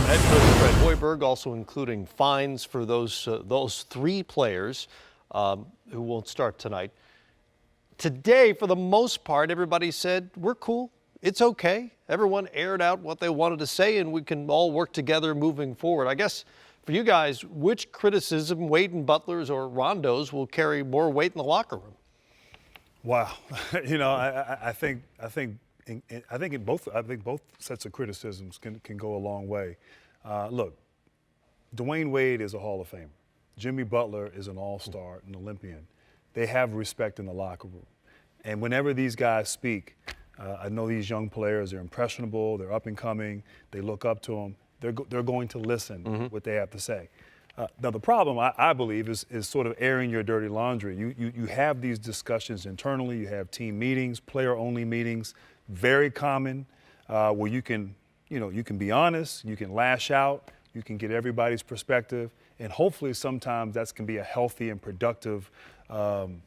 Head coach Fred Hoiberg also including fines for those three players who won't start tonight. Today, for the most part, everybody said, we're cool. It's okay. Everyone aired out what they wanted to say, and we can all work together moving forward. I guess for you guys, which criticism, Wade and Butler's or Rondo's, will carry more weight in the locker room? Wow. I think both sets of criticisms can go a long way. Look, Dwayne Wade is a Hall of Famer. Jimmy Butler is an all-star, an Olympian. They have respect in the locker room. And whenever these guys speak, I know these young players are impressionable, they're up and coming, they look up to them, they're going to listen what they have to say. Now the problem, I believe, is sort of airing your dirty laundry. You have these discussions internally, you have team meetings, player-only meetings, very common, where you can be honest, you can lash out, you can get everybody's perspective, and hopefully sometimes that can be a healthy and productive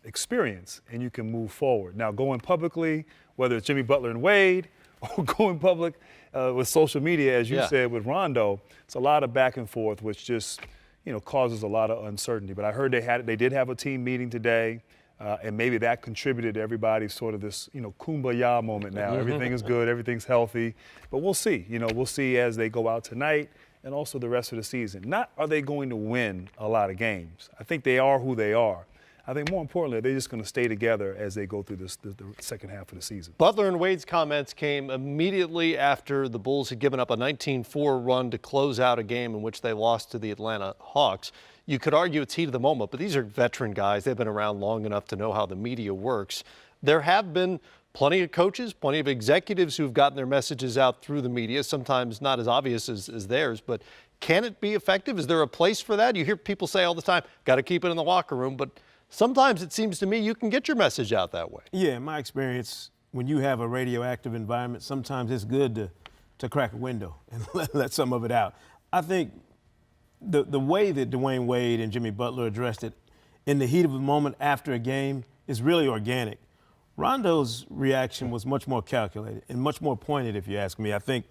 experience, and you can move forward. Now, going publicly, whether it's Jimmy Butler and Wade, or going public with social media, as you said, with Rondo, it's a lot of back and forth, which just causes a lot of uncertainty. But I heard they did have a team meeting today, and maybe that contributed to everybody's sort of this kumbaya moment now. Everything is good, everything's healthy, but we'll see. We'll see as they go out tonight and also the rest of the season. Not are they going to win a lot of games. I think they are who they are. I think more importantly, they're just going to stay together as they go through the second half of the season. Butler and Wade's comments came immediately after the Bulls had given up a 19-4 run to close out a game in which they lost to the Atlanta Hawks. You could argue it's heat of the moment, but these are veteran guys. They've been around long enough to know how the media works. There have been plenty of coaches, plenty of executives who've gotten their messages out through the media, sometimes not as obvious as theirs, but can it be effective? Is there a place for that? You hear people say all the time, got to keep it in the locker room, but sometimes it seems to me you can get your message out that way. Yeah, in my experience, when you have a radioactive environment, sometimes it's good to crack a window and let some of it out. I think the way that Dwayne Wade and Jimmy Butler addressed it in the heat of the moment after a game is really organic. Rondo's reaction was much more calculated and much more pointed, if you ask me. I think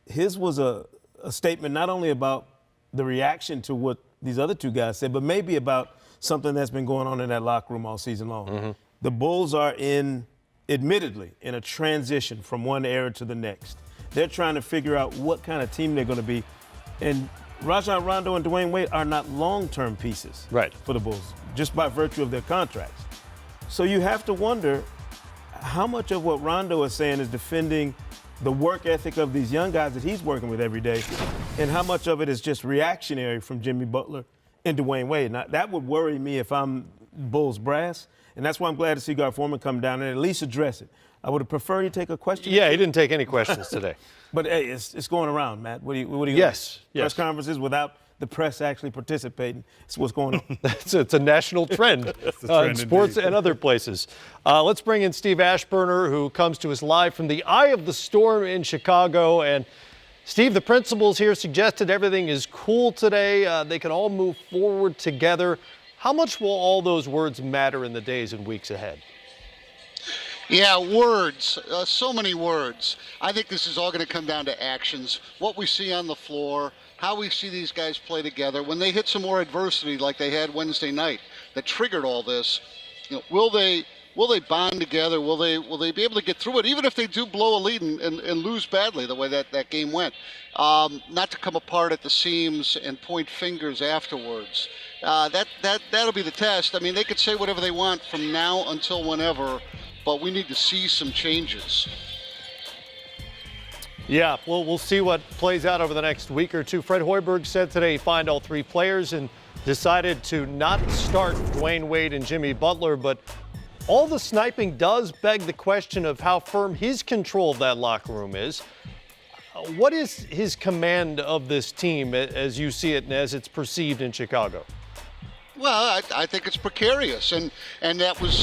his was a statement not only about the reaction to what these other two guys said, but maybe about something that's been going on in that locker room all season long. The Bulls are admittedly, in a transition from one era to the next. They're trying to figure out what kind of team they're going to be. And Rajon Rondo and Dwayne Wade are not long-term pieces for the Bulls, just by virtue of their contracts. So you have to wonder how much of what Rondo is saying is defending the work ethic of these young guys that he's working with every day, and how much of it is just reactionary from Jimmy Butler and Dwayne Wade. Now, that would worry me if I'm Bulls brass, and that's why I'm glad to see Gar Forman come down and at least address it. I would have preferred he take a question. Yeah, he didn't take any questions today. But hey, it's going around, Matt. What do you Yes. Press conferences without the press actually participating. It's what's going on. It's a national trend in sports and other places. Let's bring in Steve Aschburner, who comes to us live from the eye of the storm in Chicago. And Steve, the principals here suggested everything is cool today. They can all move forward together. How much will all those words matter in the days and weeks ahead? Yeah, words, so many words. I think this is all going to come down to actions, what we see on the floor, how we see these guys play together. When they hit some more adversity like they had Wednesday night that triggered all this, will they bond together? Will they be able to get through it, even if they do blow a lead and lose badly the way that game went? Not to come apart at the seams and point fingers afterwards. That'll be the test. I mean, they could say whatever they want from now until whenever, but we need to see some changes. Yeah, well, we'll see what plays out over the next week or two. Fred Hoiberg said today he fined all three players and decided to not start Dwayne Wade and Jimmy Butler, but all the sniping does beg the question of how firm his control of that locker room is. What is his command of this team as you see it and as it's perceived in Chicago? Well, I think it's precarious, and that was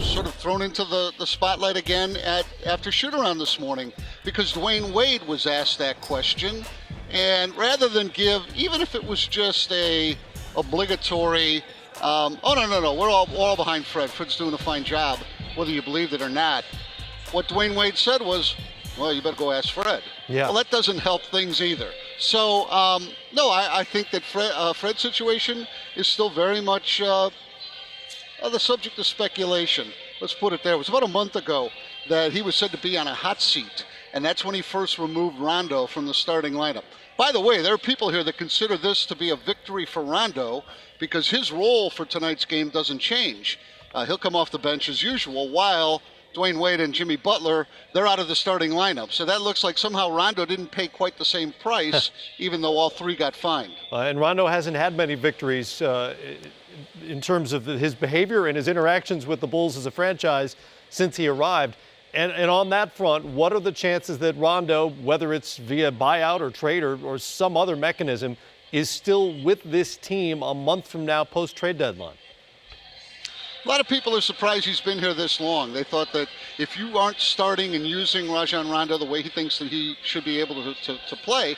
sort of thrown into the spotlight again after shoot-around this morning, because Dwayne Wade was asked that question, and rather than give, even if it was just a obligatory, oh no, we're all behind Fred. Fred's doing a fine job, whether you believe it or not. What Dwayne Wade said was, well, you better go ask Fred. Yeah. Well, that doesn't help things either. So, no, I think that Fred's situation is still very much the subject of speculation. Let's put it there. It was about a month ago that he was said to be on a hot seat, and that's when he first removed Rondo from the starting lineup. By the way, there are people here that consider this to be a victory for Rondo because his role for tonight's game doesn't change. He'll come off the bench as usual, while Dwayne Wade and Jimmy Butler, they're out of the starting lineup. So that looks like somehow Rondo didn't pay quite the same price, even though all three got fined. And Rondo hasn't had many victories in terms of his behavior and his interactions with the Bulls as a franchise since he arrived. And on that front, what are the chances that Rondo, whether it's via buyout or trade or some other mechanism, is still with this team a month from now post-trade deadline? A lot of people are surprised he's been here this long. They thought that if you aren't starting and using Rajon Rondo the way he thinks that he should be able to play,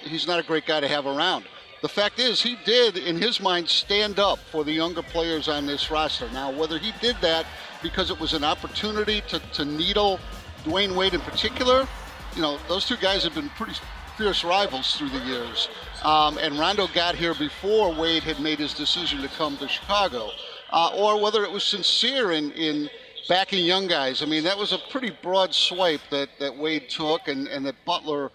he's not a great guy to have around. The fact is, he did, in his mind, stand up for the younger players on this roster. Now, whether he did that because it was an opportunity to needle Dwayne Wade in particular, you know, those two guys have been pretty fierce rivals through the years. And Rondo got here before Wade had made his decision to come to Chicago. Or whether it was sincere in backing young guys. I mean, that was a pretty broad swipe that Wade took and that Butler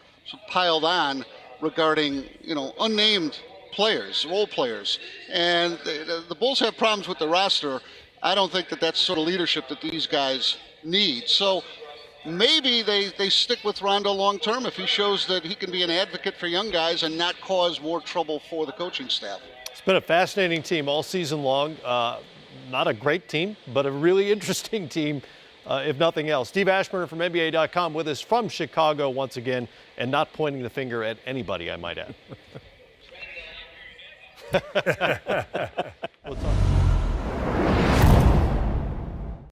piled on regarding, you know, unnamed players, role players. And the Bulls have problems with the roster. I don't think that that's sort of leadership that these guys need. So maybe they stick with Rondo long term if he shows that he can be an advocate for young guys and not cause more trouble for the coaching staff. It's been a fascinating team all season long. Not a great team, but a really interesting team, if nothing else. Steve Aschburner from NBA.com with us from Chicago once again, and not pointing the finger at anybody, I might add.